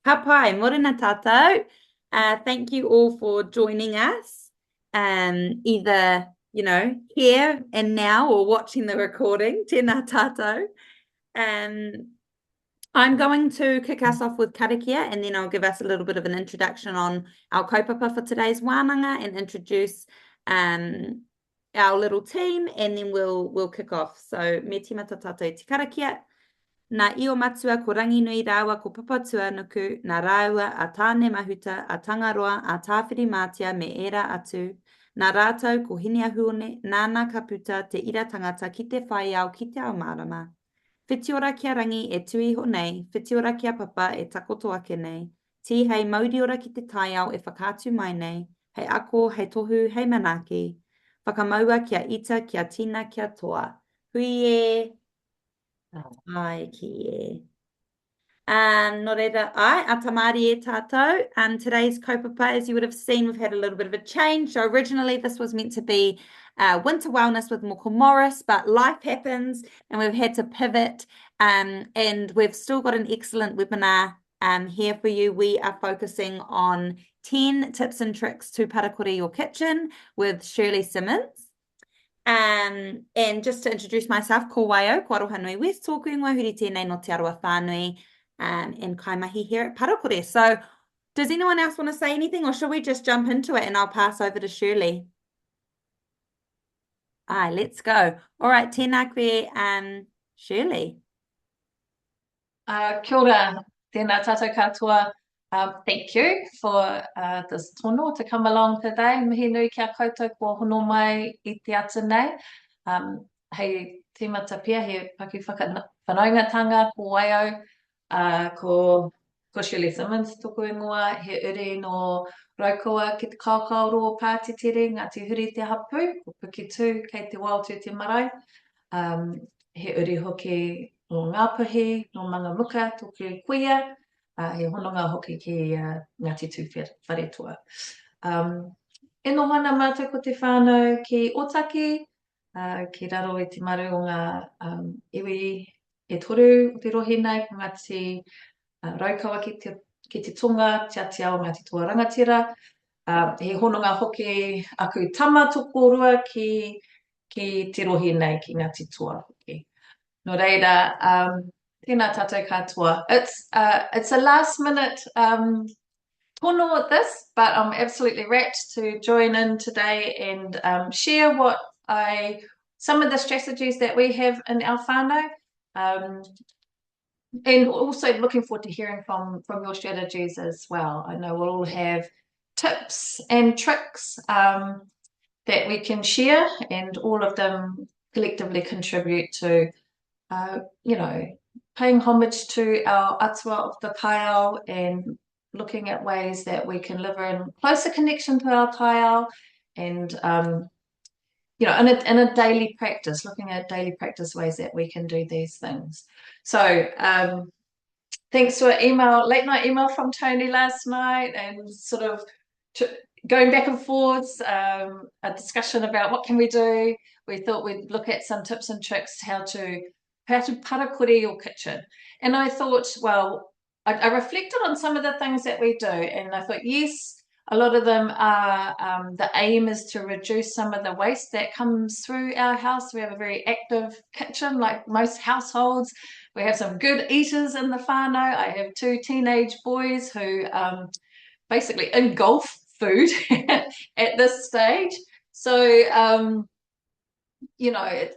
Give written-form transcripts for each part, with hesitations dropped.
Ka pai, morena tātou. Thank you all for joining us, either, here and now or watching the recording. Tēnā tātou. Um, I'm going to kick us off with karakia and then I'll give us a little bit of an introduction on our kaupapa for today's wānanga and introduce our little team and then we'll kick off. So me tīmata tātou te karakia. Nā io matua ko rangi nui rāua ko papatua nuku, nā rāua a tāne mahuta, a tangaroa, a tāwhiri mātia me era atu. Nā rātou ko hini ahuone, nāna ka puta te ira tangata ki te whai au ki te ao marama. Whitiora kia rangi e tui ho nei, whitiora kia papa e takoto ake nei. Ti hei mauriora ki te tai au e whakātu mai nei, hei ako, hei tohu, hei manaki. Whakamaua kia ita, kia tina, kia toa. Hui e! Ai ki e. No reira, ai, a tamari e tātou. Today's kaupapa, as you would have seen, we've had a little bit of a change. So originally this was meant to be winter wellness with Moko Morris, but life happens and we've had to pivot. And we've still got an excellent webinar here for you. We are focusing on 10 tips and tricks to parakore your kitchen with Shirley Simmonds. And just to introduce myself, Kōwae Akoranga, ko aroha nui West, tōku ingoa huri tēnei no te aroa whānui, and kaimahi here at Parakore. So does anyone else want to say anything or should we just jump into it and I'll pass over to Shirley? Aye, let's go. All right, tēnā koe, Shirley. Kia ora, tēnā tātou katoa. Thank you for this tono to come along today. Mihi nui kia koutou kua hono mai I te ata nei. Hei tīmata pia, he paki whanaungatanga ko waio, ko Shirley Simmonds toko ingoa, he uri no raukoa ki te kaukauroa pātitere, ngā te huri te hapu, ko puki tū kei te wāutu te marae. He uri hoki no Ngāpuhi, no Mangamuka, tōku kuia, he hononga hoki ki Ngāti Tū Wharetua. E no hana mātou ko te whānau ki Otaki, ki raro I te maru o ngā iwi e toru o te rohi nei, ko Ngāti raukawa ki te tonga, te ati ao Ngāti Toa Rangatira. He hononga hoki aku tama toko rua ki te rohi nei, ki Ngāti Toa hoki. No reira, tēnā tātou katoa. It's a last minute tono at this, but I'm absolutely rapt to join in today and share some of the strategies that we have in our whānau. And also looking forward to hearing from your strategies as well. I know we'll all have tips and tricks that we can share, and all of them collectively contribute to paying homage to our atua of the kaiao and looking at ways that we can live in closer connection to our kaiao and, in a daily practice, looking at daily practice ways that we can do these things. So thanks to an late night email from Tony last night and sort of going back and forth, a discussion about what can we do. We thought we'd look at some tips and tricks how to parakore your kitchen. And I thought, well, I reflected on some of the things that we do, and I thought, yes, a lot of them are, the aim is to reduce some of the waste that comes through our house. We have a very active kitchen, like most households. We have some good eaters in the whānau. I have 2 teenage boys who basically engulf food at this stage. So,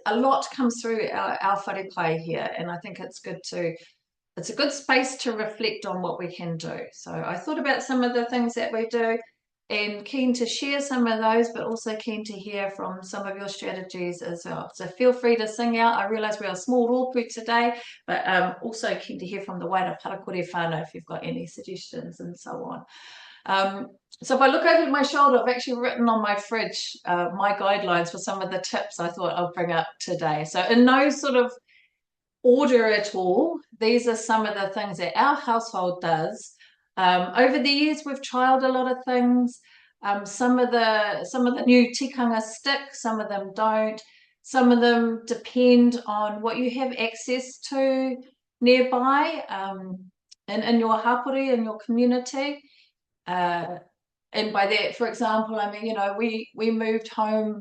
a lot comes through our wharepai here, and I think it's a good space to reflect on what we can do. So I thought about some of the things that we do and keen to share some of those, but also keen to hear from some of your strategies as well. So feel free to sing out. I realise we're a small rōpū today, but also keen to hear from the wider parakore whānau if you've got any suggestions and so on. So if I look over my shoulder, I've actually written on my fridge my guidelines for some of the tips I thought I'll bring up today. So in no sort of order at all, these are some of the things that our household does. Over the years, we've trialed a lot of things. Some of the new tikanga stick, some of them don't. Some of them depend on what you have access to nearby. in your hapori, in your community. And by that, for example, I mean, we moved house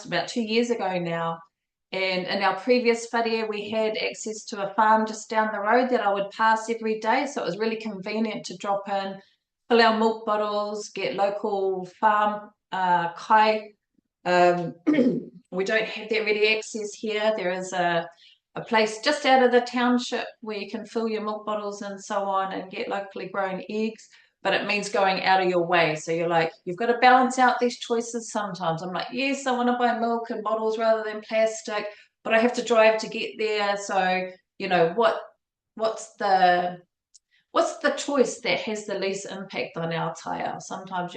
about 2 years ago now. And in our previous wharea, we had access to a farm just down the road that I would pass every day. So it was really convenient to drop in, fill our milk bottles, get local farm kai. We don't have that ready access here. There is a place just out of the township where you can fill your milk bottles and so on and get locally grown eggs, but it means going out of your way. So you're like, you've got to balance out these choices sometimes. I'm like, yes, I want to buy milk in bottles rather than plastic, but I have to drive to get there. So, what's the choice that has the least impact on our taiao? Sometimes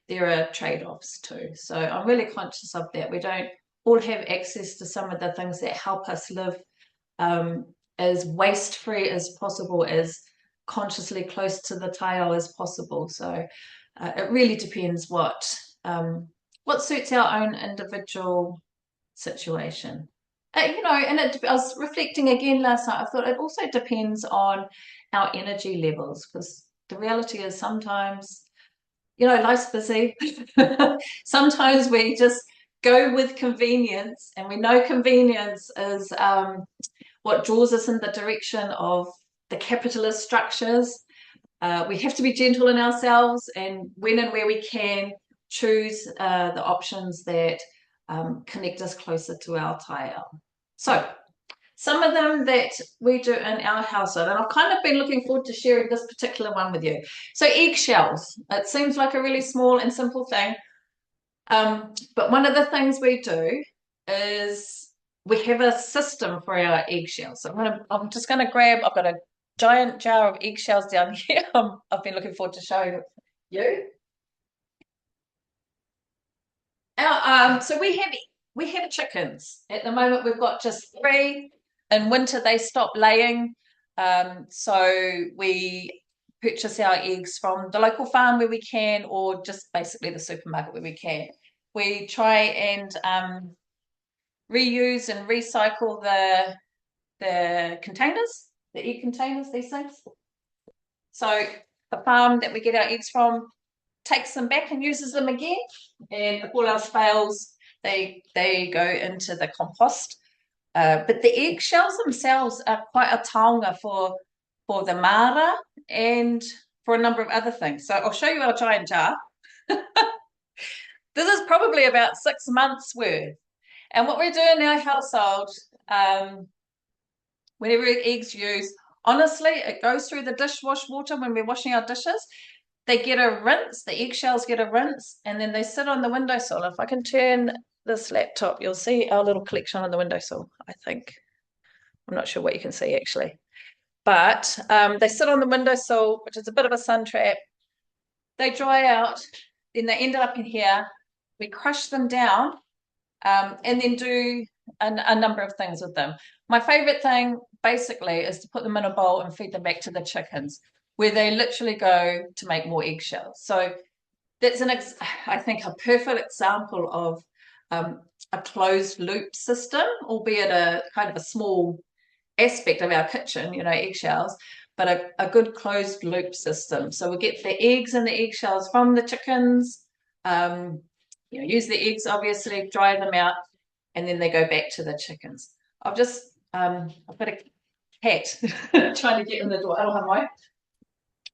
there are trade-offs too. So I'm really conscious of that. We don't all have access to some of the things that help us live as waste-free as possible, as consciously close to the taiao as possible. So it really depends what suits our own individual situation. And I was reflecting again last night. I thought it also depends on our energy levels, because the reality is sometimes, life's busy. Sometimes we just go with convenience, and we know convenience is what draws us in the direction of the capitalist structures. We have to be gentle in ourselves, and when and where we can, choose the options that connect us closer to our taiao. So some of them that we do in our household, and I've kind of been looking forward to sharing this particular one with you. So eggshells, it seems like a really small and simple thing, but one of the things we do is we have a system for our eggshells. So I'm just going to grab, I've got a giant jar of eggshells down here. I've been looking forward to showing you. So we have chickens. At the moment, we've got just 3. In winter, they stop laying. So we purchase our eggs from the local farm where we can, or just basically the supermarket where we can. We try and reuse and recycle the containers, the egg containers, these things. So the farm that we get our eggs from takes them back and uses them again. And if all else fails, they go into the compost. But the eggshells themselves are quite a taonga for the mara and for a number of other things. So I'll show you our giant jar. This is probably about 6 months worth. And what we do in our household, whenever eggs used, honestly, it goes through the dishwash water when we're washing our dishes. They get a rinse, the eggshells get a rinse, and then they sit on the windowsill. If I can turn this laptop, you'll see our little collection on the windowsill, I think. I'm not sure what you can see actually. But they sit on the windowsill, which is a bit of a sun trap. They dry out, then they end up in here. We crush them down and then do a number of things with them. My favorite thing basically is to put them in a bowl and feed them back to the chickens, where they literally go to make more eggshells. So that's I think a perfect example of a closed loop system, albeit a kind of a small aspect of our kitchen, eggshells, but a good closed loop system. So we get the eggs and the eggshells from the chickens, use the eggs, obviously, dry them out, and then they go back to the chickens. I've got a cat trying to get in the door. Aloha.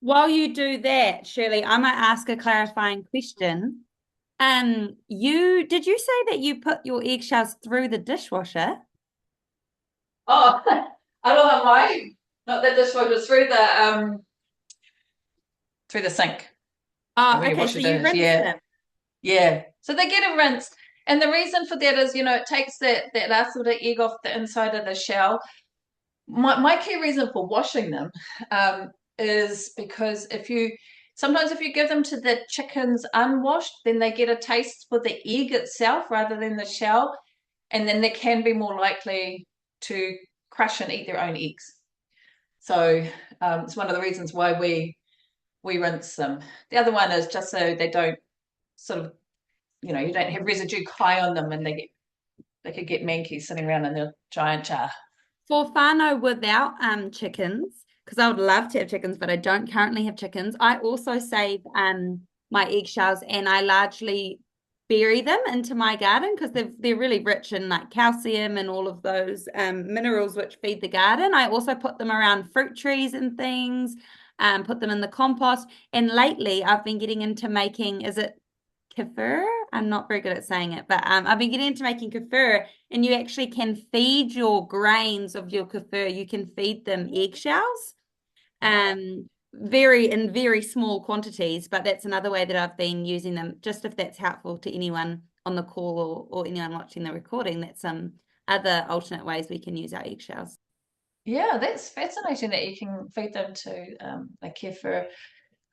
While you do that, Shirley, I might ask a clarifying question. Did you say that you put your eggshells through the dishwasher? Oh, aloha mai. Not the dishwasher, through the sink. Oh, okay. So you rinse them. Yeah. So they get a rinse. And the reason for that is, it takes that last little egg off the inside of the shell. My key reason for washing them is because sometimes if you give them to the chickens unwashed, then they get a taste for the egg itself rather than the shell. And then they can be more likely to crush and eat their own eggs. So it's one of the reasons why we rinse them. The other one is just so they don't sort of, you don't have residue kai on them, and they could get manky sitting around in the giant jar. For whānau without chickens, because I would love to have chickens, but I don't currently have chickens. I also save my eggshells, and I largely bury them into my garden because they're really rich in like calcium and all of those minerals which feed the garden. I also put them around fruit trees and things, put them in the compost. And lately I've been getting into making, is it kefir? I'm not very good at saying it, but I've been getting into making kefir, and you actually can feed your grains of your kefir, you can feed them eggshells very in very small quantities, but that's another way that I've been using them, just if that's helpful to anyone on the call or anyone watching the recording. That's some other alternate ways we can use our eggshells. Yeah, that's fascinating that you can feed them to a kefir.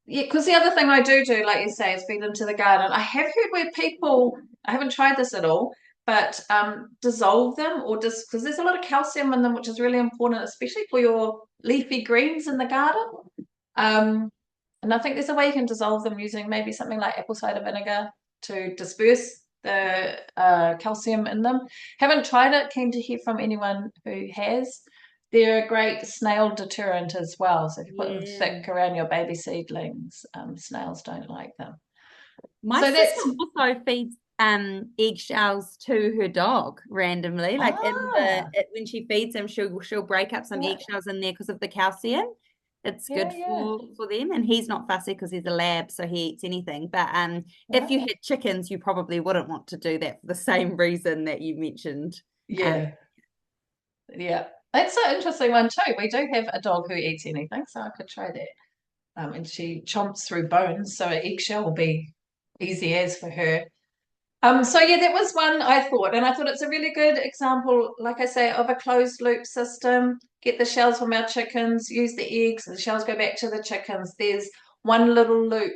Yeah, because the other thing I do, like you say, is feed them to the garden. I have heard where people, I haven't tried this at all, but dissolve them or just because there's a lot of calcium in them, which is really important, especially for your leafy greens in the garden. Um, and I think there's a way you can dissolve them using maybe something like apple cider vinegar to disperse the calcium in them. Haven't tried it, keen to hear from anyone who has. They're a great snail deterrent as well. So if you put them thick around your baby seedlings, snails don't like them. My So sister that's also feeds eggshells to her dog randomly. Like when she feeds him, she'll break up some yeah, eggshells in there because of the calcium. It's yeah, good yeah. for them, and he's not fussy because he's a lab, so he eats anything. But if you Right. had chickens, you probably wouldn't want to do that for the same reason that you mentioned. Um, Yeah, yeah. That's an interesting one too. We do have a dog who eats anything, so I could try that. And she chomps through bones, so an eggshell will be easy as for her. So yeah, that was one I thought, and I thought it's a really good example, like I say, of a closed loop system. Get the shells from our chickens, use the eggs, and the shells go back to the chickens. There's one little loop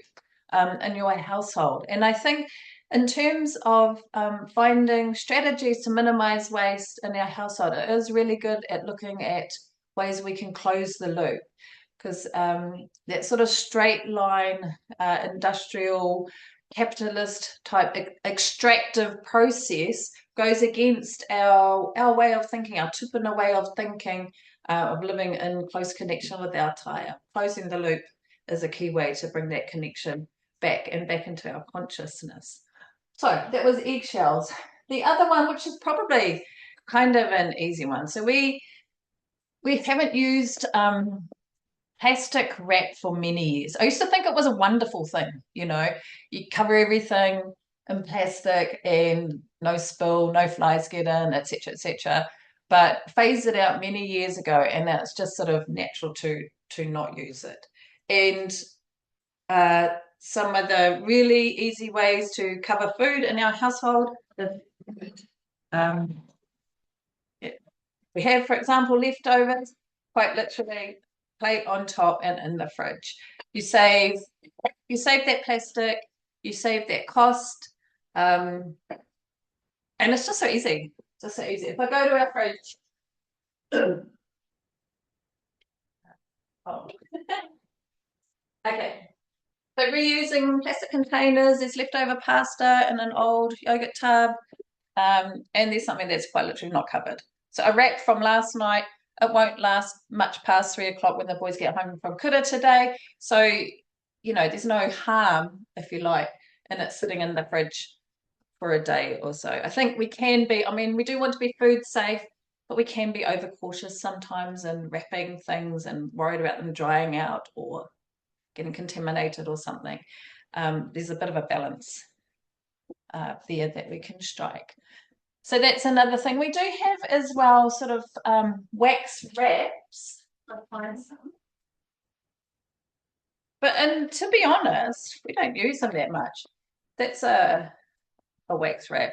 in your household, and I think in terms of finding strategies to minimize waste in our household, it is really good at looking at ways we can close the loop because that sort of straight line industrial capitalist type extractive process goes against our way of thinking, our tupuna way of thinking, of living in close connection with our taia. Closing the loop is a key way to bring that connection back and back into our consciousness. So that was eggshells. The other one, which is probably kind of an easy one. So we haven't used plastic wrap for many years. I used to think it was a wonderful thing, you cover everything in plastic and no spill, no flies get in, etc., etc. But phased it out many years ago, and now it's just sort of natural to not use it. And some of the really easy ways to cover food in our household. Um, we have, for example, leftovers, quite literally, plate on top and in the fridge. You save that plastic, you save that cost, and it's just so easy. Just so easy. If I go to our fridge, oh. Okay. So reusing plastic containers, there's leftover pasta in an old yogurt tub, and there's something that's quite literally not covered. So a wrap from last night, it won't last much past 3 o'clock when the boys get home from kura today. So, there's no harm, if you like, in it sitting in the fridge for a day or so. I think we can be, we do want to be food safe, but we can be overcautious sometimes in wrapping things and worried about them drying out or getting contaminated or something. There's a bit of a balance there that we can strike. So that's another thing. We do have as well sort of wax wraps. I'll find some. And to be honest, we don't use them that much. That's a wax wrap.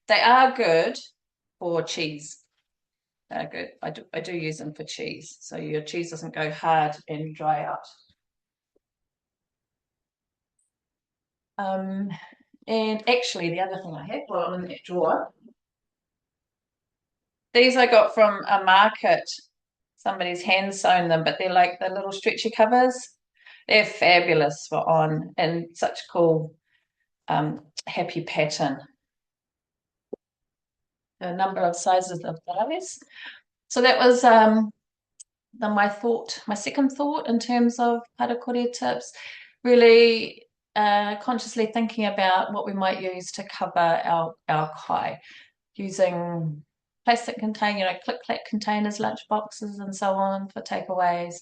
They are good for cheese. They're good. I do use them for cheese. So your cheese doesn't go hard and dry out. And actually the other thing I have got in that drawer, these I got from a market. Somebody's hand sewn them, but they're like the little stretchy covers. They're fabulous for on and such cool happy pattern. A number of sizes of those. So that was my second thought in terms of parakore tips, really consciously thinking about what we might use to cover our kai, using plastic container, click-clack containers, lunch boxes, and so on for takeaways,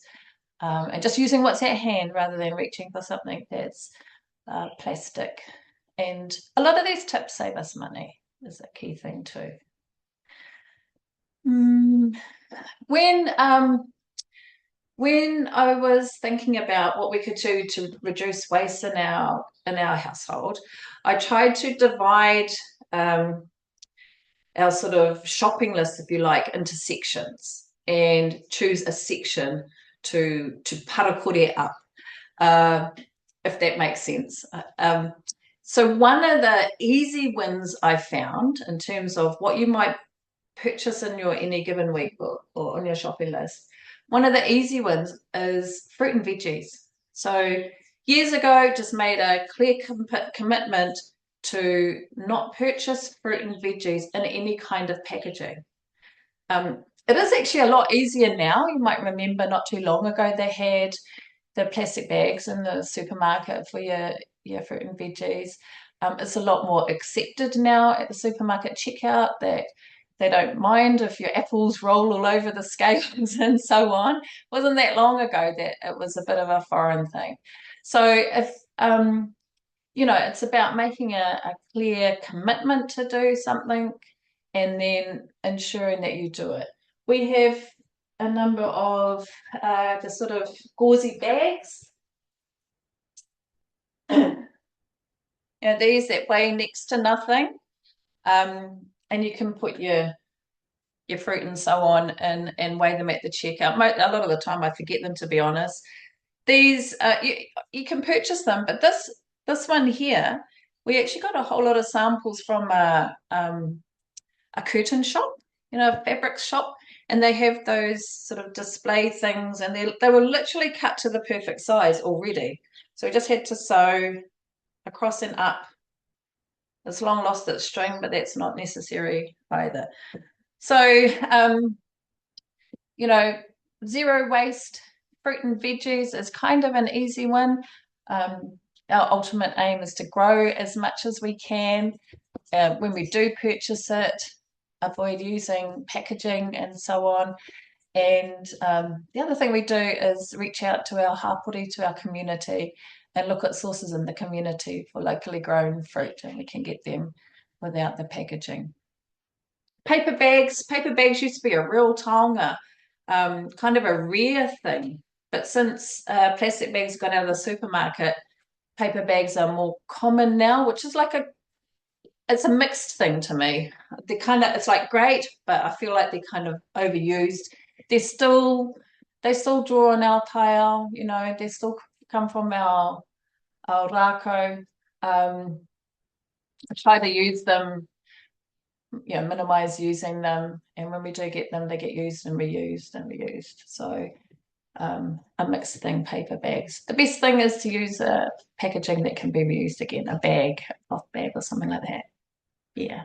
and just using what's at hand rather than reaching for something that's plastic. And a lot of these tips save us money, is a key thing too. When I was thinking about what we could do to reduce waste in our household, I tried to divide our sort of shopping list, if you like, into sections and choose a section to parakore up, if that makes sense. So one of the easy wins I found in terms of what you might purchase in your any given week or on your shopping list, one of the easy ones is fruit and veggies. So years ago, just made a clear commitment to not purchase fruit and veggies in any kind of packaging. It is actually a lot easier now. You might remember not too long ago they had the plastic bags in the supermarket for your fruit and veggies. It's a lot more accepted now at the supermarket checkout that they don't mind if your apples roll all over the scales and so on. It wasn't that long ago that it was a bit of a foreign thing. So if it's about making a clear commitment to do something and then ensuring that you do it. We have a number of the sort of gauzy bags. These that weigh next to nothing. And you can put your fruit and so on and weigh them at the checkout. A lot of the time I forget them, to be honest. These you can purchase them, but this one here, we actually got a whole lot of samples from a curtain shop, a fabric shop, and they have those sort of display things, and they were literally cut to the perfect size already. So we just had to sew across and up. It's long lost its string, but that's not necessary either. So, zero waste fruit and veggies is kind of an easy one. Our ultimate aim is to grow as much as we can. When we do purchase it, avoid using packaging and so on. And the other thing we do is reach out to our hapori, to our community, and look at sources in the community for locally grown fruit, and we can get them without the packaging. Paper bags used to be a real taonga, kind of a rare thing. But since plastic bags got out of the supermarket, paper bags are more common now, which is it's a mixed thing to me. It's like great, but I feel like they're kind of overused. They still draw on our taiao, they still come from our rākau. I try to use them, minimize using them, and when we do get them, they get used and reused and reused. So a mixed thing, paper bags. The best thing is to use a packaging that can be reused again, a bag, a cloth bag or something like that. Yeah.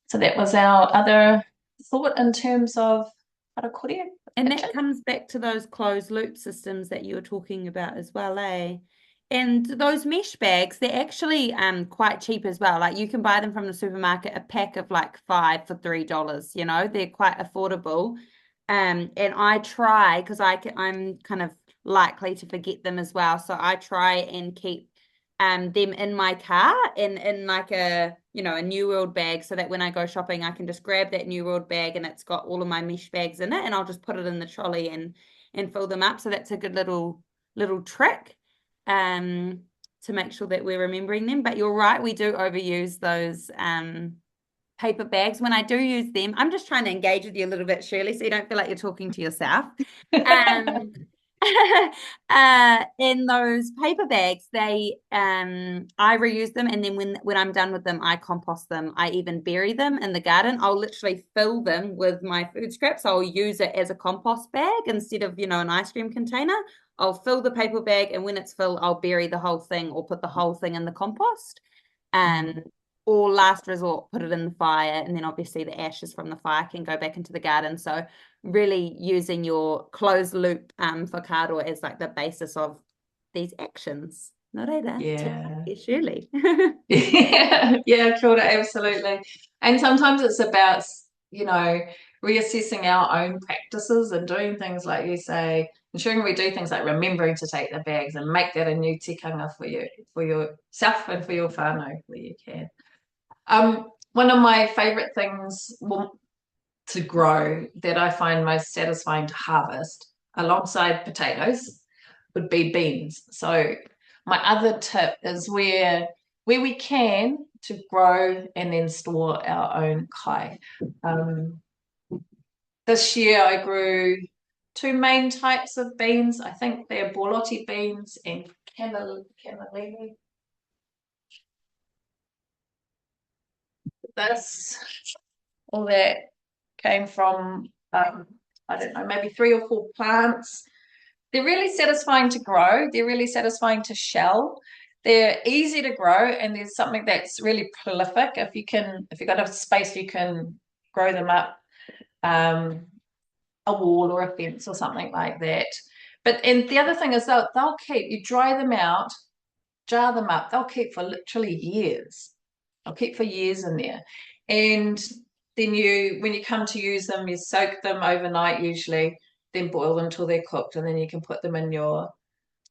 So that was our other thought in terms of parakore. And that comes back to those closed loop systems that you were talking about as well, eh? And those mesh bags, they're actually quite cheap as well. Like you can buy them from the supermarket, a pack of like 5 for $3, they're quite affordable. And I try, because I'm kind of likely to forget them as well. So I try and keep them in my car in like a New World bag, so that when I go shopping I can just grab that New World bag and it's got all of my mesh bags in it, and I'll just put it in the trolley and fill them up. So that's a good little trick to make sure that we're remembering them. But you're right, we do overuse those paper bags. When I do use them, I'm just trying to engage with you a little bit, Shirley, so you don't feel like you're talking to yourself. In those paper bags, I reuse them, and then when I'm done with them, I compost them. I even bury them in the garden. I'll literally fill them with my food scraps. I'll use it as a compost bag instead of an ice cream container. I'll fill the paper bag, and when it's full, I'll bury the whole thing or put the whole thing in the compost. Or last resort, put it in the fire, and then obviously the ashes from the fire can go back into the garden. So really using your closed loop whakaaro as like the basis of these actions. Nō reira, Yeah. Shirley. Yeah, yeah, kia ora, absolutely. And sometimes it's about, reassessing our own practices and doing things like you say, ensuring we do things like remembering to take the bags and make that a new tikanga for yourself and for your whānau where you can. One of my favorite things to grow that I find most satisfying to harvest alongside potatoes would be beans. So my other tip is where we can to grow and then store our own kai. This year I grew two main types of beans. I think they're borlotti beans and cannellini. All that came from, I don't know, maybe 3 or 4 plants. They're really satisfying to grow. They're really satisfying to shell. They're easy to grow, and there's something that's really prolific. If you've got a space, you can grow them up a wall or a fence or something like that. And the other thing is they'll keep, you dry them out, jar them up, they'll keep for literally years. They'll keep for years in there. And then when you come to use them, you soak them overnight usually, then boil them till they're cooked, and then you can put them in your,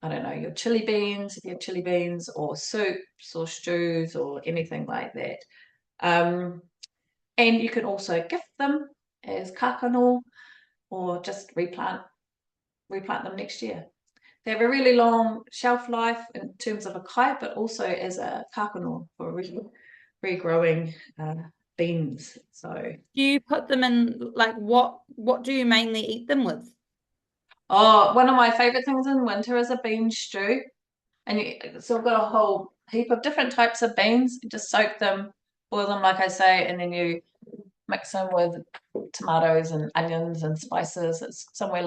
I don't know, your chili beans, if you have chili beans, or soups or stews or anything like that. And you can also gift them as kākano or just replant them next year. They have a really long shelf life in terms of a kai, but also as a kākano for regrowing beans. So Do you put them in, like, what do you mainly eat them with? one of my favorite things in winter is a bean stew. And so I've got a whole heap of different types of beans. You just soak them, boil them, like I say, and then you mix them with tomatoes and onions and spices. It's somewhere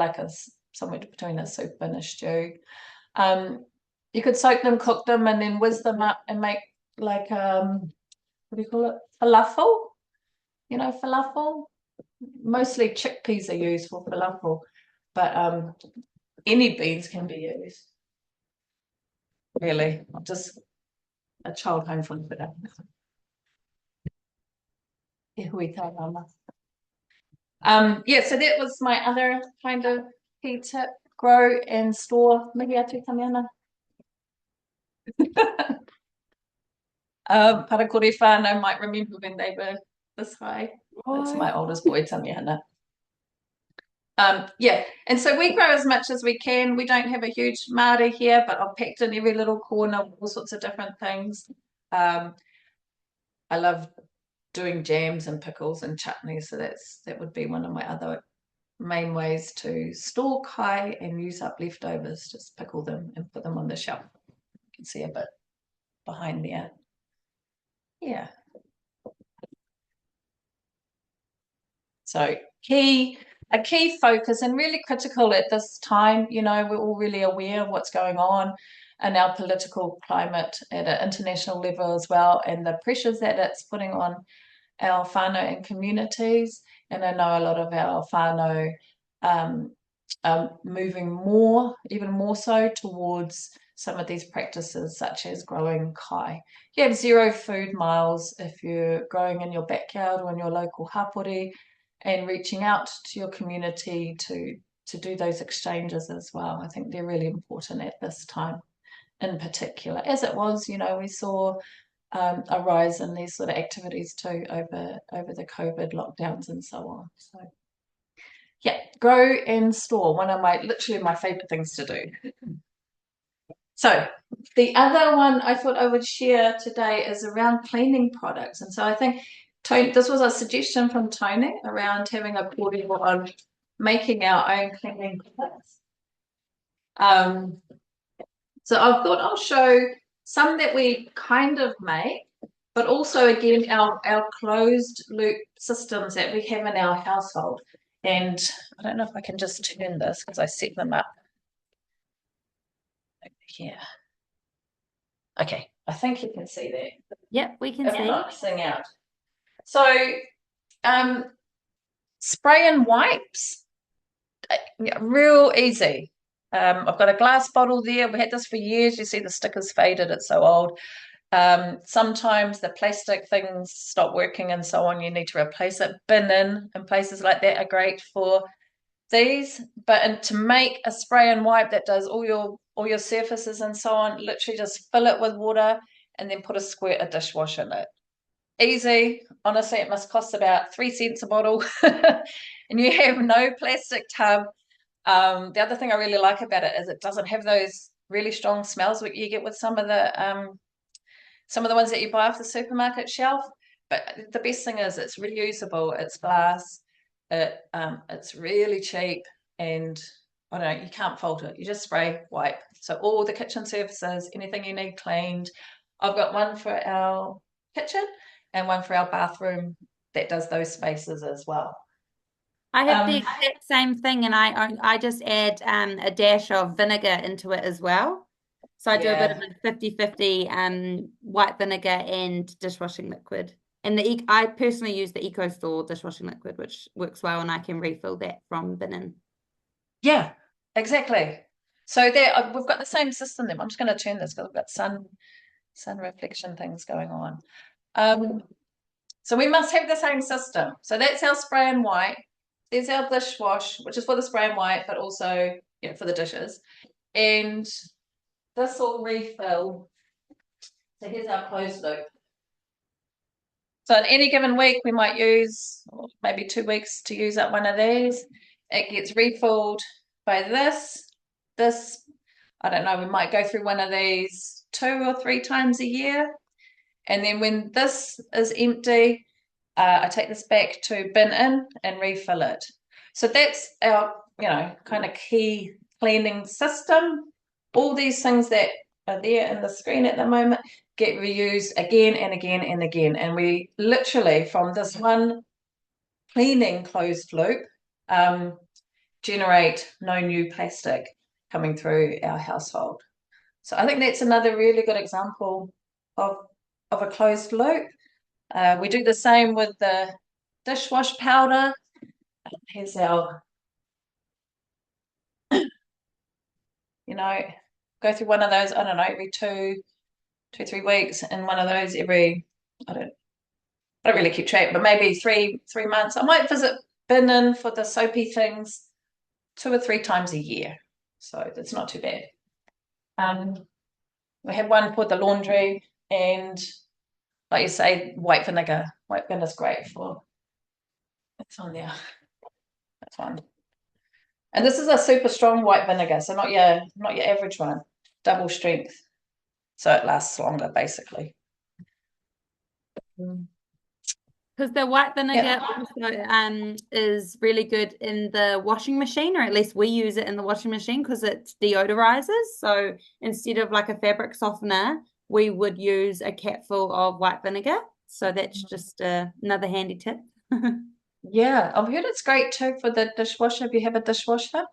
between a soup and a stew. You could soak them, cook them, and then whiz them up and make like what do you call it? Falafel. You know, falafel. Mostly chickpeas are used for falafel, but any beans can be used. Really, just a child home from the so that was my other kind of key tip: grow and store. Maybe I took some Parakore whānau might remember when they were this high. That's my oldest boy, Tamiana. And so we grow as much as we can. We don't have a huge mara here, but I've packed in every little corner, all sorts of different things. I love doing jams and pickles and chutneys, so that would be one of my other main ways to store kai and use up leftovers. Just pickle them and put them on the shelf. You can see a bit behind there. Yeah. So a key focus and really critical at this time, we're all really aware of what's going on in our political climate at an international level as well, and the pressures that it's putting on our whānau and communities. And I know a lot of our whānau moving even more so towards some of these practices, such as growing kai. You have 0 food miles if you're growing in your backyard or in your local hapori, and reaching out to your community to do those exchanges as well. I think they're really important at this time in particular, as it was, we saw a rise in these sort of activities too over the COVID lockdowns and so on. So yeah, grow and store, literally my favorite things to do. So the other one I thought I would share today is around cleaning products. And so I think this was a suggestion from Tony around having a portal on making our own cleaning products. So I thought I'll show some that we kind of make, but also again our closed loop systems that we have in our household. And I don't know if I can just turn this because I set them up over here. Okay, I think you can see that. Yep, we can see. Not missing out. So spray and wipes Yeah, real easy. I've got a glass bottle there. We had this for years. You see the sticker's faded. It's so old. Sometimes the plastic things stop working and so on. You need to replace it. Bin in and places like that are great for these. But to make a spray and wipe that does all your surfaces and so on, literally just fill it with water and then put a squirt of dishwash in it. Easy. Honestly, it must cost about 3 cents a bottle. And you have no plastic tub. The other thing I really like about it is it doesn't have those really strong smells that you get with some of the ones that you buy off the supermarket shelf. But the best thing is it's reusable, it's glass, it's really cheap, and I don't know, you can't fault it. You just spray, wipe. So all the kitchen surfaces, anything you need cleaned. I've got one for our kitchen and one for our bathroom that does those spaces as well. I have the Um, exact same thing, and I just add a dash of vinegar into it as well. So I do a bit of yeah, a 50-50 white vinegar and dishwashing liquid. And I personally use the Eco Store dishwashing liquid, which works well, and I can refill that from bin. yeah, exactly. So there, we've got the same system then. I'm just going to turn this because I've got sun reflection things going on. So we must have the same system. So that's our spray and wipe. There's our dishwash, which is for the spray and wipe, but also for the dishes. And this will refill. So here's our closed loop. So in any given week, we might use maybe 2 weeks to use up one of these. It gets refilled by this. I don't know, we might go through one of these 2 or 3 times a year. And then when this is empty, I take this back to bin in and refill it. So that's our, kind of key cleaning system. All these things that are there in the screen at the moment get reused again and again and again. And we literally, from this one cleaning closed loop, generate no new plastic coming through our household. So I think that's another really good example of a closed loop. We do the same with the dishwash powder. Here's our, go through one of those, I don't know, every 3 weeks, and one of those every, I don't really keep track, but maybe three months. I might visit bin in for the soapy things 2 or 3 times a year. So that's not too bad. We have one for the laundry, and like you say, white vinegar. White vinegar is great for, it's on there. That's one. And this is a super strong white vinegar, so not your average one, double strength. So it lasts longer, basically. Because the white vinegar Yeah. also is really good in the washing machine, or at least we use it in the washing machine because it deodorizes. So instead of like a fabric softener, we would use a capful of white vinegar. So that's just another handy tip. Yeah, I've heard it's great too for the dishwasher. If you have a dishwasher,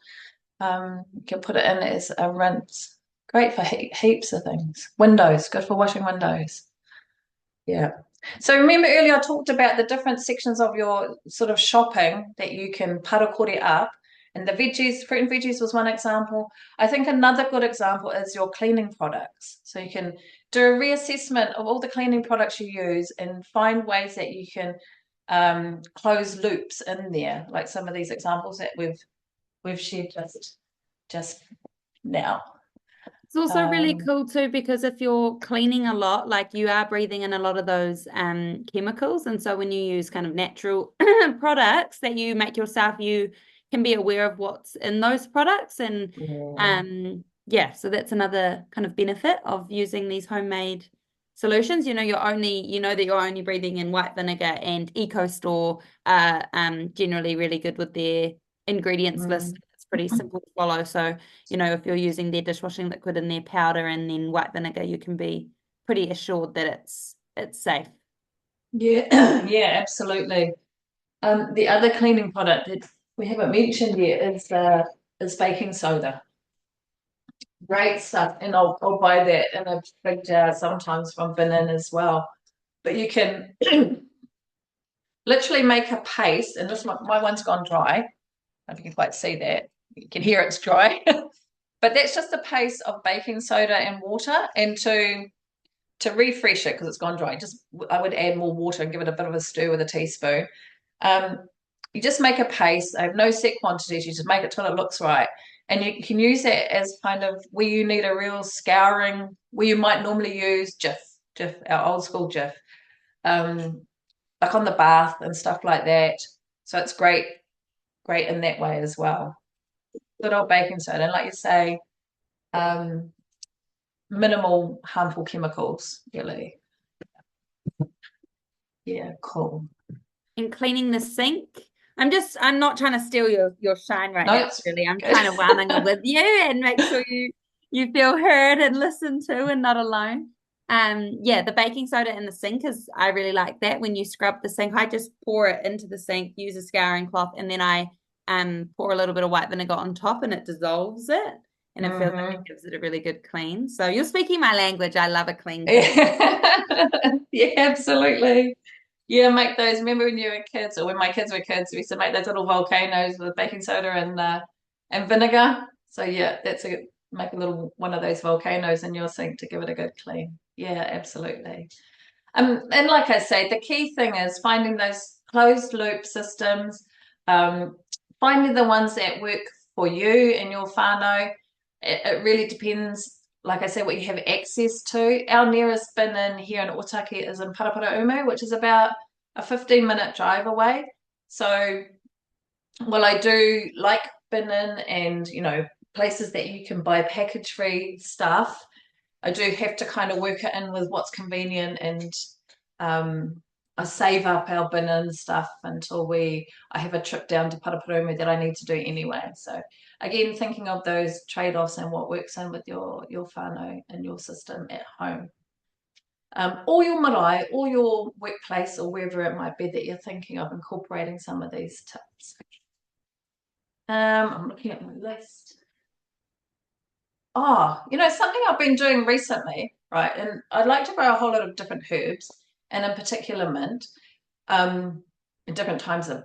you can put it in as a rinse. Great for heaps of things. Windows, good for washing windows. Yeah. So remember earlier I talked about the different sections of your sort of shopping that you can parakore up, and the veggies, fruit and veggies was one example. I think another good example is your cleaning products. So you can do a reassessment of all the cleaning products you use and find ways that you can close loops in there, like some of these examples that we've shared just now. It's also really Um, cool too because if you're cleaning a lot, like you are breathing in a lot of those chemicals. And so when you use kind of natural products that you make yourself, you can be aware of what's in those products. And yeah. yeah, so that's another kind of benefit of using these homemade solutions. You know that you're only breathing in white vinegar, and Eco Store are generally really good with their ingredients list. Mm. It's pretty simple to follow. So if you're using their dishwashing liquid and their powder and then white vinegar, you can be pretty assured that it's safe. Yeah, yeah, absolutely. The other cleaning product that we haven't mentioned yet is baking soda. Great stuff, and I'll buy that in a big jar sometimes from bin in as well. But you can literally make a paste, and this my one's gone dry. I don't know if you can quite see that. You can hear it's dry. But that's just a paste of baking soda and water. And to refresh it, because it's gone dry, I would add more water and give it a bit of a stir with a teaspoon. You just make a paste. I have no set quantities. You just make it till it looks right. And you can use that as kind of where you need a real scouring, where you might normally use Jif, our old school Jif, like on the bath and stuff like that. So it's great in that way as well. Good old baking soda. And like you say, minimal harmful chemicals, really. Yeah, cool. And cleaning the sink. I'm not trying to steal your shine right No, now, it's really. I'm good. kind of wowing it with you and make sure you feel heard and listened to and not alone. Yeah, the baking soda in the sink I really like that. When you scrub the sink, I just pour it into the sink, use a scouring cloth, and then I pour a little bit of white vinegar on top and it dissolves it. And it feels like it gives it a really good clean. So you're speaking my language. I love a clean sink. Yeah, absolutely. Yeah, make those. Remember when you were kids, or when my kids were kids, we used to make those little volcanoes with baking soda and vinegar. So yeah, make a little one of those volcanoes in your sink to give it a good clean. Yeah, absolutely. And like I say, the key thing is finding those closed loop systems, finding the ones that work for you and your whānau. It really depends, like I said, what you have access to. Our nearest bin in here in Otaki is in Paraparaumu, which is about a 15-minute drive away. So while I do like bin in and, places that you can buy package-free stuff, I do have to kind of work it in with what's convenient, and I save up our bin and stuff until I have a trip down to Paraparaumu that I need to do anyway. So again, thinking of those trade-offs and what works in with your whānau and your system at home. Or your marae, or your workplace, or wherever it might be that you're thinking of incorporating some of these tips. I'm looking at my list. Oh, something I've been doing recently, right? And I'd like to grow a whole lot of different herbs, and in particular mint, and different types of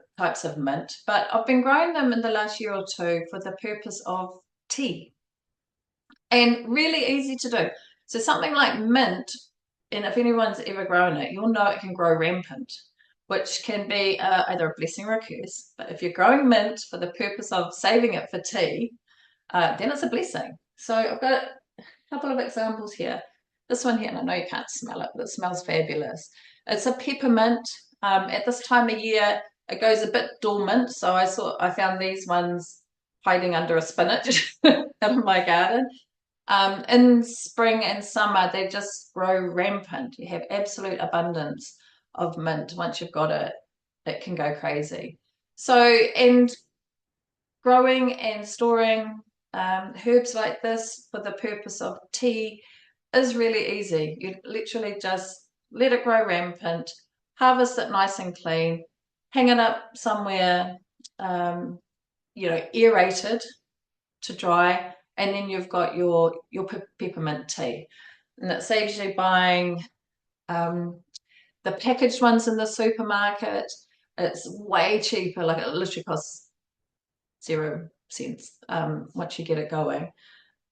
mint. But I've been growing them in the last year or two for the purpose of tea, and really easy to do. So something like mint, and if anyone's ever grown it, you'll know it can grow rampant, which can be either a blessing or a curse. But if you're growing mint for the purpose of saving it for tea, then it's a blessing. So I've got a couple of examples here. This one here, and I know you can't smell it, but it smells fabulous. It's a peppermint. At this time of year, it goes a bit dormant. So I found these ones hiding under a spinach out of my garden. In spring and summer, they just grow rampant. You have absolute abundance of mint. Once you've got it, it can go crazy. So, and growing and storing herbs like this for the purpose of tea is really easy. You literally just let it grow rampant, harvest it nice and clean, hang it up somewhere, aerated to dry, and then you've got your peppermint tea. And it saves you buying the packaged ones in the supermarket. It's way cheaper, like it literally costs 0 cents once you get it going,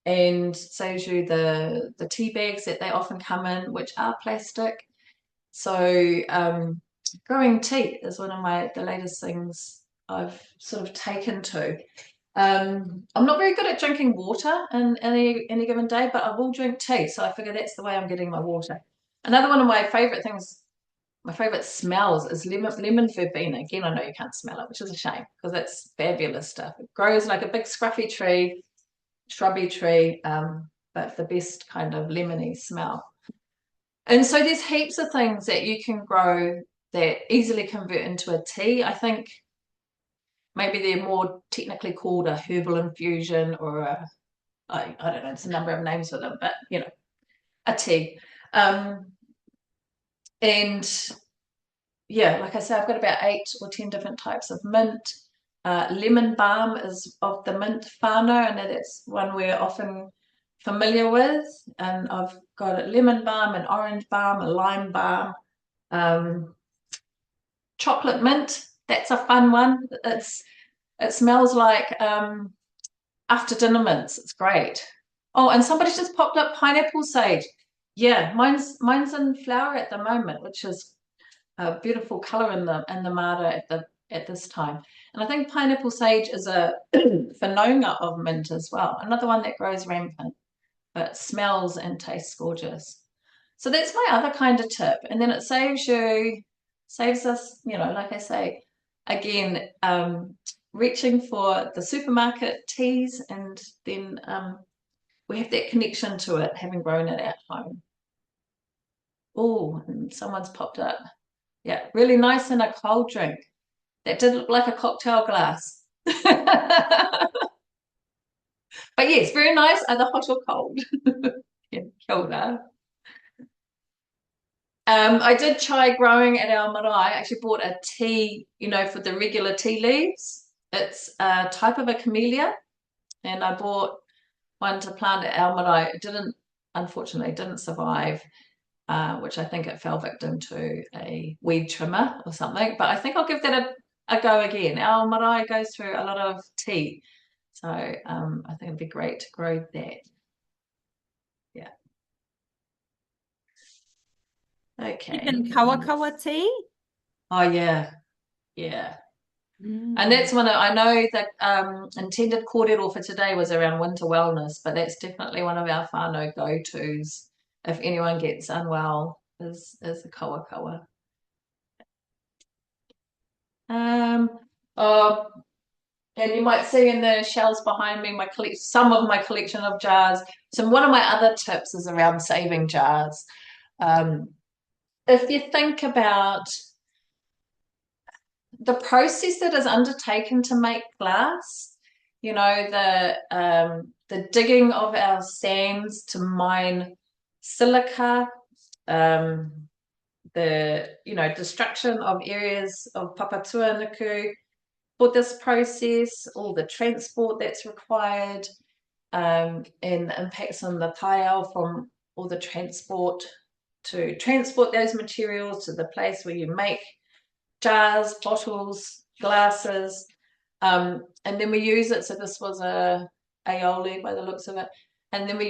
and saves you the tea bags that they often come in, which are plastic. So growing tea is one of the latest things I've sort of taken to. I'm not very good at drinking water in any given day, but I will drink tea. So I figure that's the way I'm getting my water. Another one of my favorite things, my favorite smells, is lemon verbena. Again, I know you can't smell it, which is a shame because it's fabulous stuff. It grows like a big scruffy tree, shrubby tree, but the best kind of lemony smell. And so there's heaps of things that you can grow that easily convert into a tea. I think maybe they're more technically called a herbal infusion, or I don't know, there's a number of names for them, but a tea. And yeah, like I said, I've got about 8 or 10 different types of mint. Lemon balm is of the mint whānau, and that's one we're often familiar with. And I've got a lemon balm, an orange balm, a lime balm, chocolate mint. That's a fun one. It smells like after dinner mints. It's great. Oh, and somebody's just popped up pineapple sage. Yeah, mine's in flower at the moment, which is a beautiful color in the Mara at this time. And I think pineapple sage is a whanaunga of mint as well. Another one that grows rampant, but smells and tastes gorgeous. So that's my other kind of tip. And then it saves us, like I say, again, reaching for the supermarket teas, and then we have that connection to it, having grown it at home. Oh, and someone's popped up. Yeah, really nice in a cold drink. That did look like a cocktail glass. But yes, very nice, either hot or cold. Yeah, cold. I did try growing at our marae. I actually bought a tea, for the regular tea leaves. It's a type of a camellia, and I bought one to plant at our marae. It unfortunately, didn't survive, which I think it fell victim to a weed trimmer or something. But I think I'll give that a go again. Our marae goes through a lot of tea, so I think it'd be great to grow that. Yeah. Okay. Even kawakawa tea? Oh yeah, yeah. And Mm. that's I know that intended kōrero for today was around winter wellness, but that's definitely one of our whānau go-tos if anyone gets unwell is the kawakawa. Oh, and you might see in the shelves behind me some of my collection of jars. So one of my other tips is around saving jars. If you think about the process that is undertaken to make glass, the digging of our sands to mine silica, the destruction of areas of papatūānuku for this process, all the transport that's required, and the impacts on the pāiao from all the transport to transport those materials to the place where you make jars, bottles, glasses, and then we use it. So this was a aioli by the looks of it, and then we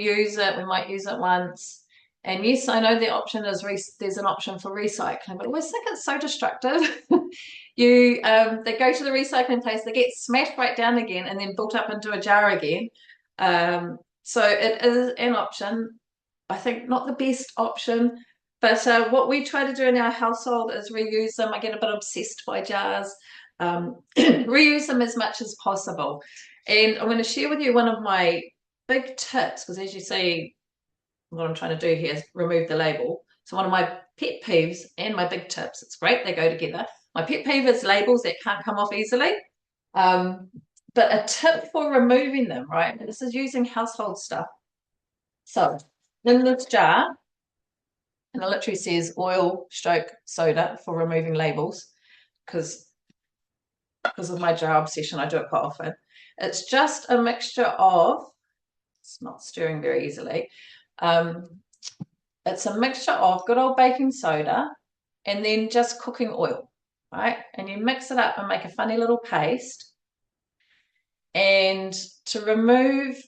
might use it once. And yes, I know the option is there's an option for recycling, but I always think it's so destructive. They go to the recycling place, they get smashed right down again, and then built up into a jar again. So it is an option. I think not the best option, but what we try to do in our household is reuse them. I get a bit obsessed by jars. Reuse them as much as possible. And I'm going to share with you one of my big tips, because as you see, what I'm trying to do here is remove the label. So one of my pet peeves and my big tips, it's great, they go together. My pet peeve is labels that can't come off easily. But a tip for removing them, right? This is using household stuff. So in this jar, and it literally says oil stroke soda for removing labels, because of my jar obsession, I do it quite often. It's just a mixture of, it's not stirring very easily. It's a mixture of good old baking soda and then just cooking oil, right? And you mix it up and make a funny little paste. And to remove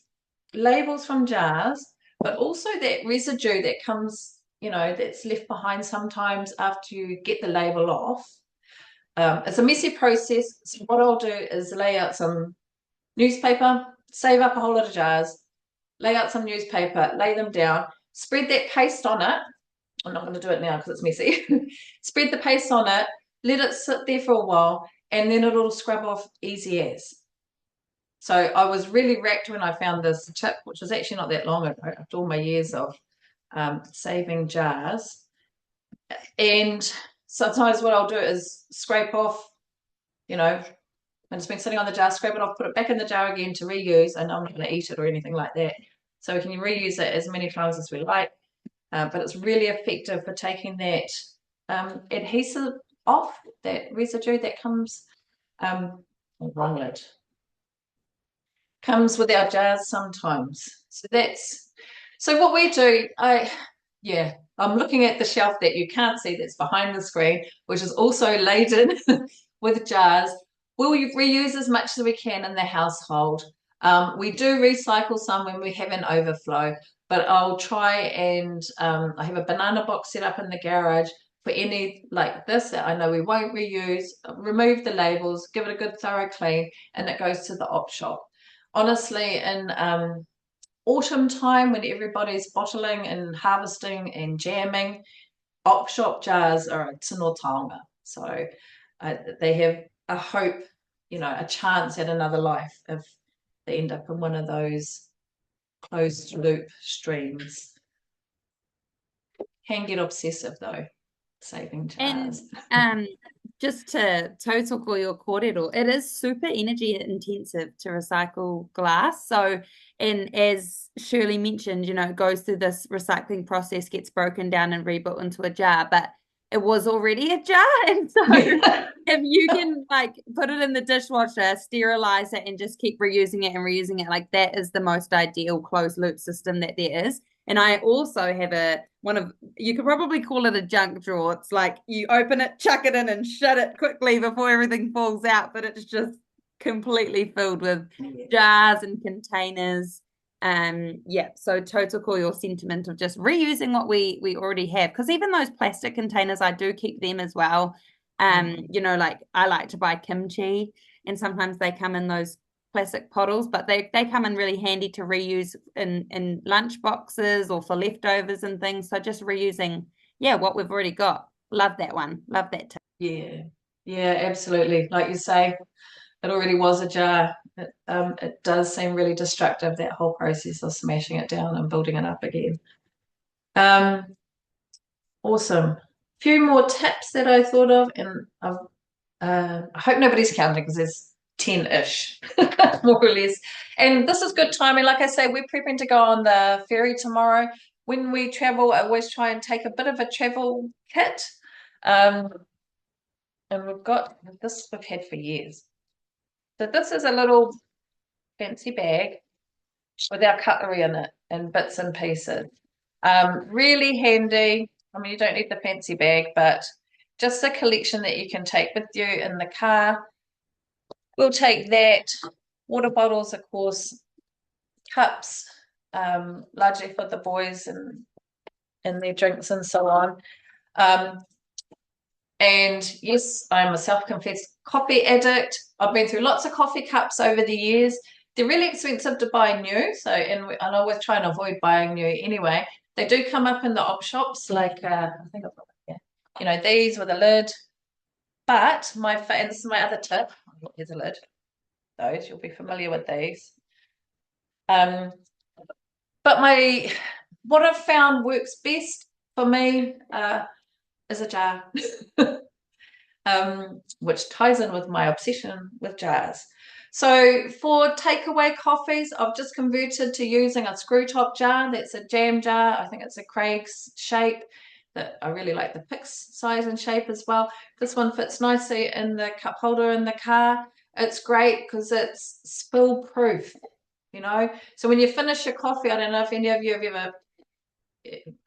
labels from jars, but also that residue that comes, that's left behind sometimes after you get the label off. It's a messy process. So what I'll do is lay out some newspaper, save up a whole lot of jars, lay out some newspaper, lay them down, spread that paste on it. I'm not going to do it now because it's messy. Spread the paste on it, let it sit there for a while, and then it'll scrub off easy as. So I was really wrecked when I found this tip, which was actually not that long ago, after all my years of saving jars. And sometimes what I'll do is scrape off, when it's been sitting on the jar, scrape it off, put it back in the jar again to reuse. I know I'm not going to eat it or anything like that. So we can reuse it as many times as we like. But it's really effective for taking that adhesive off, that residue that comes, wrong lid, comes with our jars sometimes. So what we do, I'm looking at the shelf that you can't see that's behind the screen, which is also laden with jars. We'll reuse as much as we can in the household. We do recycle some when we have an overflow, but I'll try and I have a banana box set up in the garage for any like this that I know we won't reuse, remove the labels, give it a good thorough clean, and it goes to the op shop. Honestly, in autumn time when everybody's bottling and harvesting and jamming, op shop jars are a tino taonga. So they have a hope, a chance at another life if they end up in one of those closed loop streams. Can get obsessive though, saving And jars. just to tautoko your kōrero, it is super energy intensive to recycle glass. So, and as Shirley mentioned, it goes through this recycling process, gets broken down and rebuilt into a jar, but it was already a jar. And so if you can like put it in the dishwasher, sterilize it and just keep reusing it and reusing it, like that is the most ideal closed loop system that there is. And I also have you could probably call it a junk drawer. It's like you open it, chuck it in, and shut it quickly before everything falls out. But it's just completely filled with jars and containers. Yeah, so total your sentiment of just reusing what we already have. Because even those plastic containers, I do keep them as well. Like I like to buy kimchi, and sometimes they come in those plastic bottles, but they come in really handy to reuse in lunch boxes or for leftovers and things. So just reusing, what we've already got. Love that one. Love that tip. Yeah, absolutely. Like you say, it already was a jar. It does seem really destructive, that whole process of smashing it down and building it up again. Awesome. Few more tips that I thought of, and I hope nobody's counting because there's 10-ish, more or less. And this is good timing. Like I say, we're prepping to go on the ferry tomorrow. When we travel, I always try and take a bit of a travel kit. And we've got this we've had for years. So this is a little fancy bag with our cutlery in it and bits and pieces. Really handy. I mean, you don't need the fancy bag, but just a collection that you can take with you in the car. We'll take that, water bottles, of course, cups, largely for the boys and their drinks and so on. And yes, I'm a self-confessed coffee addict. I've been through lots of coffee cups over the years. They're really expensive to buy new, and I always try and avoid buying new anyway. They do come up in the op shops, like I think I've got these with a lid. But and this is my other tip. Here's a lid. Those you'll be familiar with these. But what I've found works best for me is a jar. Which ties in with my obsession with jars. So for takeaway coffees, I've just converted to using a screw top jar. That's a jam jar. I think it's a Craig's shape. That I really like the Pix size and shape as well. This one fits nicely in the cup holder in the car. It's great because it's spill proof, So when you finish your coffee, I don't know if any of you have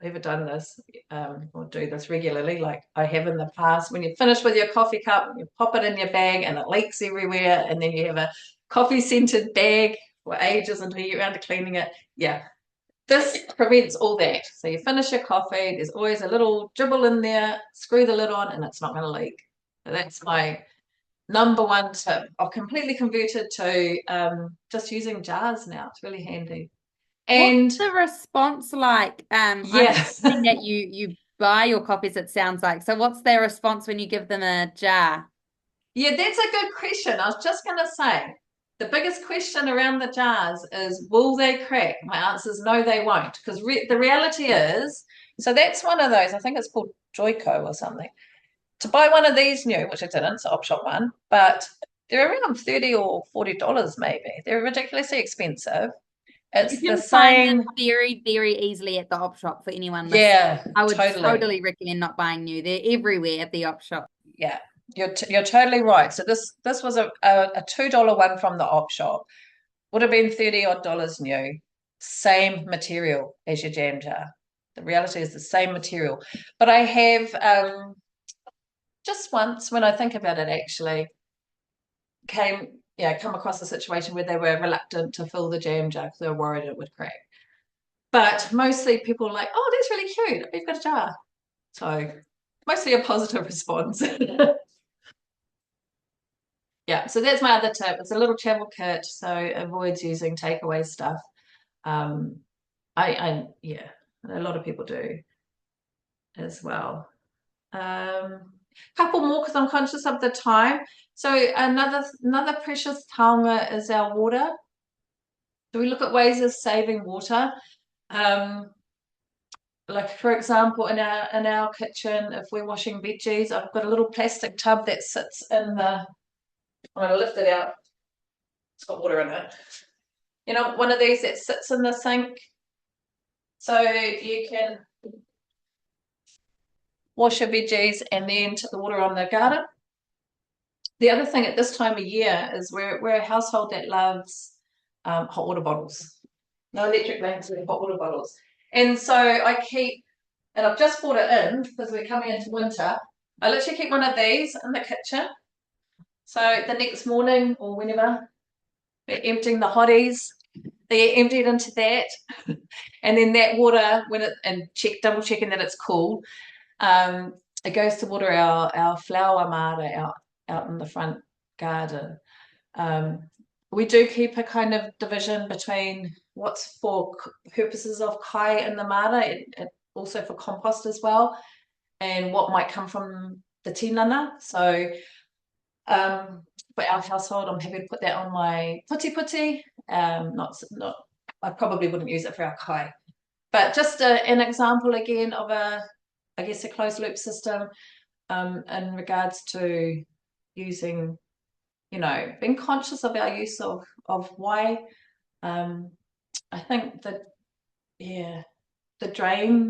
ever done this or do this regularly like I have in the past. When you finish with your coffee cup, you pop it in your bag and it leaks everywhere, and then you have a coffee scented bag for ages until you get around to cleaning it. This prevents all that. So you finish your coffee, there's always a little dribble in there, screw the lid on, and it's not going to leak. So that's my number one tip. I've completely converted to just using jars now. It's really handy. And what's the response like? I'm yes, assuming that you buy your coffees, it sounds like. So what's their response when you give them a jar? yeah, that's a good question. I was just going to say the biggest question around the jars is will they crack? My answer is no, they won't. Because the reality is, so that's one of those, I think it's called Joico or something. To buy one of these new, which I didn't, it's an op shop one, but they're around $30 or $40 maybe. They're ridiculously expensive. It's You the can find them same. very, very easily at the op shop for anyone listening. Yeah, I would totally. totally recommend not buying new. They're everywhere at the op shop. Yeah, you're totally right. So this was a $2 one from the op shop. Would have been 30 odd dollars new. Same material as your jam jar. The reality is the same material. But I have just once, when I think about it actually, came come across a situation where they were reluctant to fill the jam jar because they were worried it would crack. But mostly people are like, oh, that's really cute. We've got a jar. So mostly a positive response. Yeah, so that's my other tip. It's a little travel kit, so avoids using takeaway stuff. Um, yeah, a lot of people do as well. Couple more because I'm conscious of the time. So another precious taonga is our water. So we look at ways of saving water. Like for example, in our kitchen, if we're washing veggies, I've got a little plastic tub that sits in the. I'm going to lift it out. It's got water in it. You know, one of these that sits in the sink, so you can wash your veggies and then tip the water on the garden. The other thing at this time of year is we're a household that loves hot water bottles. No electric lamps, we have hot water bottles. And so and I've just brought it in because we're coming into winter. I literally keep one of these in the kitchen. So the next morning or whenever we're emptying the hotties, they get emptied into that. And then that water, double checking that it's cool, it goes to water our flower mara out in the front garden. We do keep a kind of division between what's for purposes of kai in the mara and also for compost as well, and what might come from the tinana. So for our household, I'm happy to put that on my puti. Not I probably wouldn't use it for our kai, but just an example again of I guess a closed loop system in regards to using, being conscious of our use of why. I think that the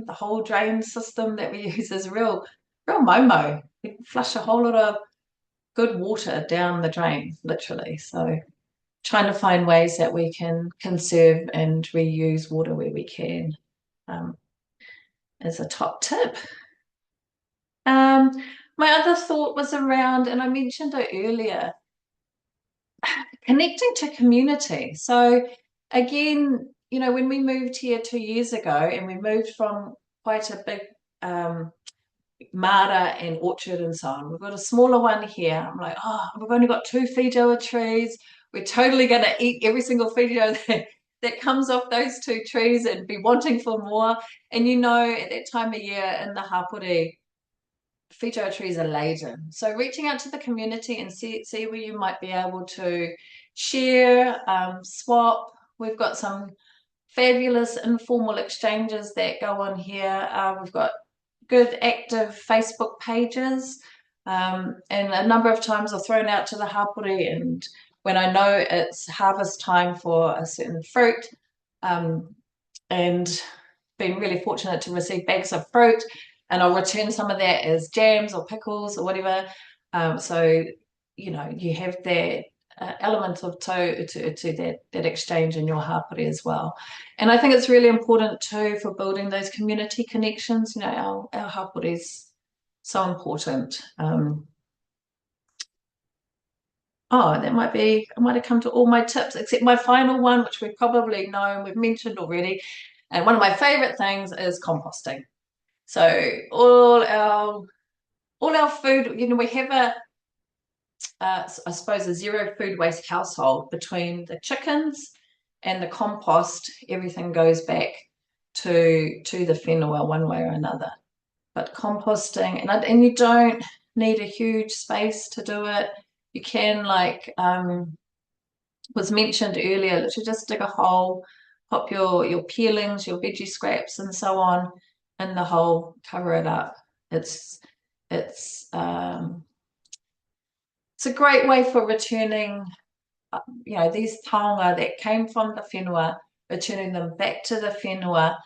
whole drain system that we use is real momo. We flush a whole lot of good water down the drain, literally. So trying to find ways that we can conserve and reuse water where we can is a top tip. My other thought was around, and I mentioned it earlier, connecting to community. So again, when we moved here 2 years ago and we moved from quite a big mara and orchard and so on, we've got a smaller one here. I'm like, oh, we've only got 2 feijoa trees. We're totally going to eat every single feijoa that comes off those 2 trees and be wanting for more. And at that time of year in the hapori, feijoa trees are laden. So reaching out to the community and see where you might be able to share, swap. We've got some fabulous informal exchanges that go on here. We've got good active Facebook pages. And a number of times I've thrown out to the hapori, and when I know it's harvest time for a certain fruit, and been really fortunate to receive bags of fruit, and I'll return some of that as jams or pickles or whatever. So you have that element of to that exchange in your hapori as well. And I think it's really important too for building those community connections. Our hapori is so important. I might have come to all my tips except my final one, which we probably know and we've mentioned already. And one of my favorite things is composting. So all our food, we have I suppose a zero food waste household. Between the chickens and the compost, everything goes back to the whenua one way or another. But composting, and you don't need a huge space to do it. You can, like was mentioned earlier, literally just dig a hole, pop your peelings, your veggie scraps, and so on in the hole, cover it up. It's a great way for returning, these taonga that came from the whenua, returning them back to the whenua,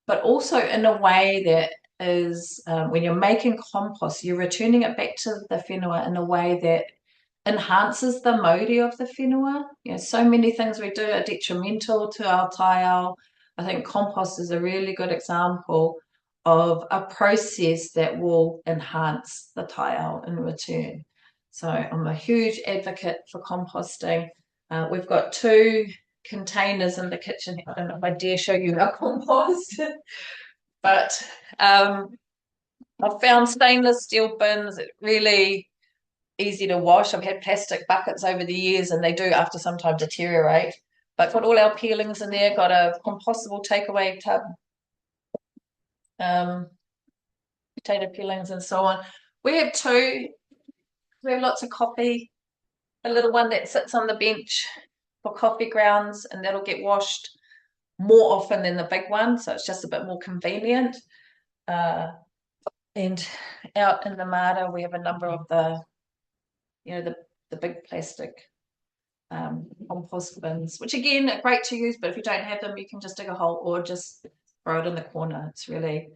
but also in a way that is, when you're making compost, you're returning it back to the whenua in a way that enhances the mauri of the whenua. So many things we do are detrimental to our taiao. I think compost is a really good example of a process that will enhance the taiao in return. So I'm a huge advocate for composting. We've got 2 containers in the kitchen. I don't know if I dare show you our compost, but I've found stainless steel bins. It's really easy to wash. I've had plastic buckets over the years, and they do after some time deteriorate. But got all our peelings in there, got a compostable takeaway tub, potato peelings and so on. We have 2. We have lots of coffee, a little one that sits on the bench for coffee grounds, and that'll get washed more often than the big one, so it's just a bit more convenient. And out in the Mara, we have a number of the big plastic compost bins, which again are great to use, but if you don't have them, you can just dig a hole or just throw it in the corner. It's really,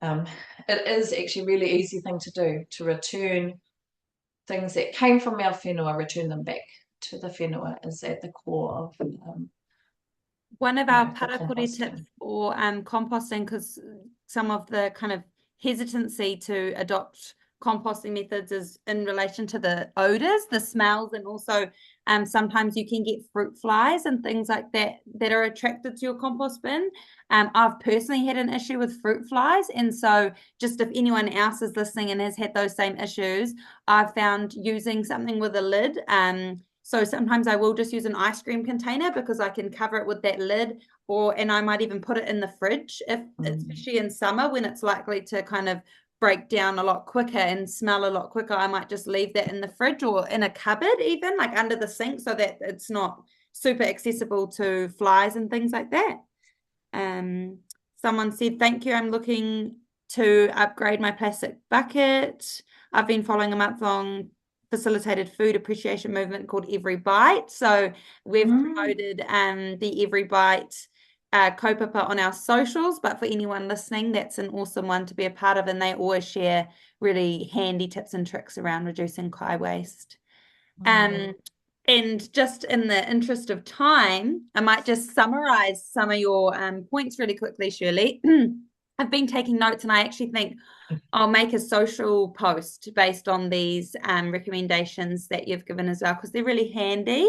it is actually a really easy thing to do, to return things that came from our whenua, return them back to the whenua is at the core of one of our parakore tips for composting, because some of the kind of hesitancy to adopt composting methods is in relation to the odors, the smells, and also sometimes you can get fruit flies and things like that that are attracted to your compost bin. I've personally had an issue with fruit flies, and so just if anyone else is listening and has had those same issues, I've found using something with a lid. So sometimes I will just use an ice cream container because I can cover it with that lid, and I might even put it in the fridge, especially in summer when it's likely to kind of break down a lot quicker and smell a lot quicker. I might just leave that in the fridge or in a cupboard, even like under the sink, so that it's not super accessible to flies and things like that. Someone said, thank you, I'm looking to upgrade my plastic bucket. I've been following a month-long facilitated food appreciation movement called Every Bite. So we've promoted the Every Bite kaupapa on our socials, but for anyone listening, that's an awesome one to be a part of, and they always share really handy tips and tricks around reducing kai waste. And just in the interest of time, I might just summarize some of your points really quickly, Shirley. I've been taking notes, and I actually think I'll make a social post based on these recommendations that you've given as well, because they're really handy.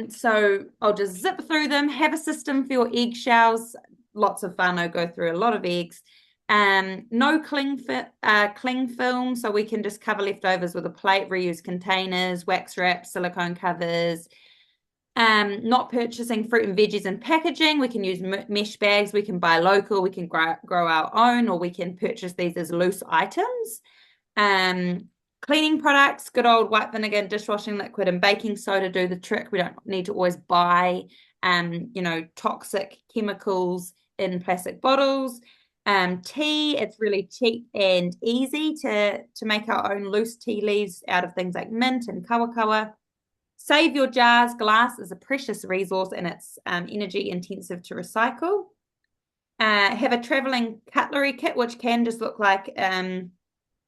So I'll just zip through them, have a system for your eggshells. Lots of whānau go through a lot of eggs. No cling film, so we can just cover leftovers with a plate, reuse containers, wax wrap, silicone covers. Not purchasing fruit and veggies in packaging. We can use mesh bags. We can buy local. We can grow our own, or we can purchase these as loose items. Cleaning products, good old white vinegar, dishwashing liquid, and baking soda do the trick. We don't need to always buy, toxic chemicals in plastic bottles. Tea, it's really cheap and easy to make our own loose tea leaves out of things like mint and kawakawa. Save your jars. Glass is a precious resource, and it's energy intensive to recycle. Have a traveling cutlery kit, which can just look like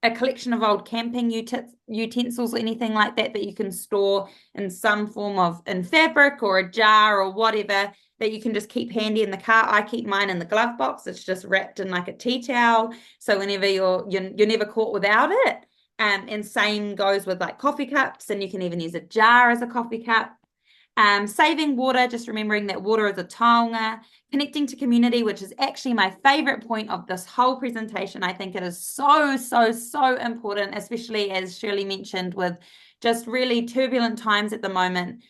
a collection of old camping utensils, anything like that you can store in some form of in fabric or a jar or whatever that you can just keep handy in the car. I keep mine in the glove box. It's just wrapped in like a tea towel, so whenever you're never caught without it. And same goes with like coffee cups, and you can even use a jar as a coffee cup. Saving water, just remembering that water is a taonga. Connecting to community, which is actually my favorite point of this whole presentation. I think it is so, so, so important, especially as Shirley mentioned, with just really turbulent times at the moment.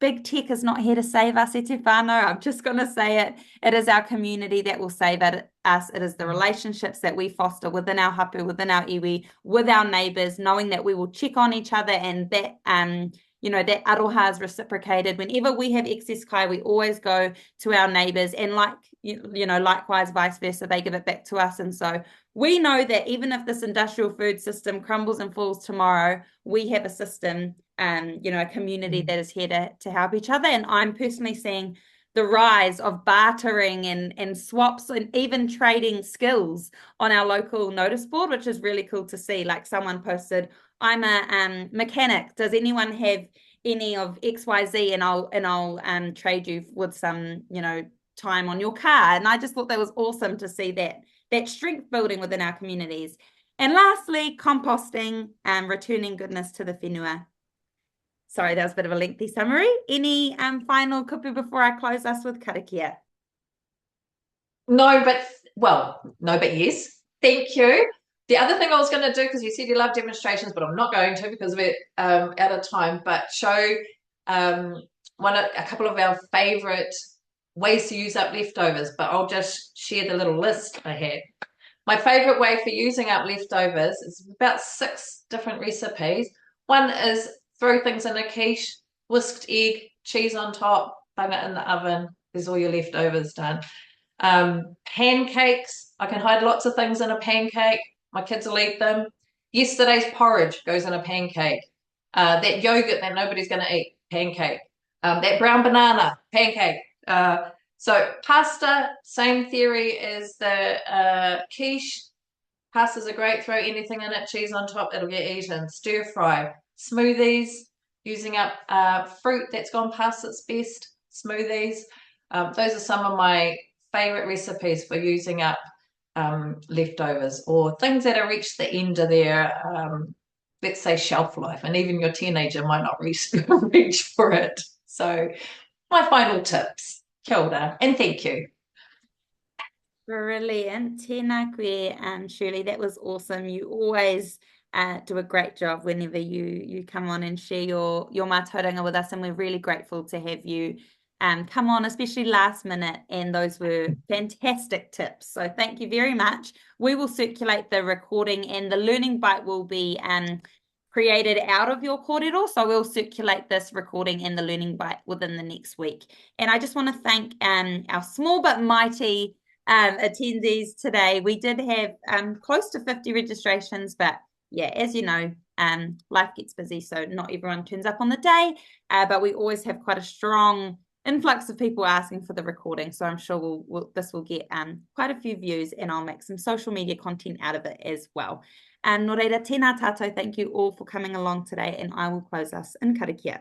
Big tech is not here to save us, e te whānau. I'm just going to say it. It is our community that will save us. It is the relationships that we foster within our hapu, within our iwi, with our neighbours, knowing that we will check on each other, and that that aroha is reciprocated. Whenever we have excess kai, we always go to our neighbours, and likewise vice versa, they give it back to us. And so we know that even if this industrial food system crumbles and falls tomorrow, we have a system, a community that is here to help each other. And I'm personally seeing the rise of bartering and swaps and even trading skills on our local notice board, which is really cool to see. Like someone posted, I'm a mechanic. Does anyone have any of XYZ? And I'll trade you with some, time on your car. And I just thought that was awesome to see that strength building within our communities. And lastly, composting and returning goodness to the whenua. Sorry, that was a bit of a lengthy summary. Any final kupu before I close us with karakia? No, but yes. Thank you. The other thing I was going to do, because you said you love demonstrations, but I'm not going to because we're out of time, but show a couple of our favorite ways to use up leftovers, but I'll just share the little list I had. My favorite way for using up leftovers is about 6 different recipes. One is throw things in a quiche, whisked egg, cheese on top, bung it in the oven. There's all your leftovers done. Pancakes. I can hide lots of things in a pancake. My kids will eat them. Yesterday's porridge goes in a pancake. That yogurt that nobody's going to eat, pancake. That brown banana, pancake. So pasta, same theory as the quiche. Pasta's a great, throw anything in it, cheese on top, it'll get eaten. Stir fry. Smoothies, using up fruit that's gone past its best. Smoothies. Those are some of my favorite recipes for using up leftovers or things that have reached the end of their, let's say, shelf life. And even your teenager might not reach for it. So my final tips. Kia ora, and thank you. Brilliant. Tēnā koe, Shirley. That was awesome. You always do a great job whenever you come on and share your mātauranga with us, and we're really grateful to have you come on, especially last minute, and those were fantastic tips. So thank you very much. We will circulate the recording, and the Learning Bite will be created out of your kōrero, so we'll circulate this recording and the Learning Bite within the next week. And I just want to thank our small but mighty attendees today. We did have close to 50 registrations, but yeah, as you know, life gets busy, so not everyone turns up on the day, but we always have quite a strong influx of people asking for the recording, so I'm sure this will get quite a few views, and I'll make some social media content out of it as well. Nō reira, tēnā tātou, thank you all for coming along today, and I will close us in karakia.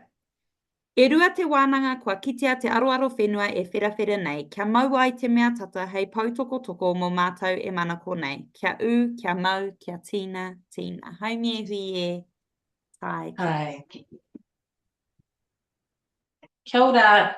E rua te wānanga kua kitea te aroaro whenua e whirawhira nei. Kia mau ai te mea tata hei pautokotoko mō mātou e mana ko nei. Kia u, kia mau, kia tīna, tīna. Haumi e hui e. Tai. Hi. Kia ora.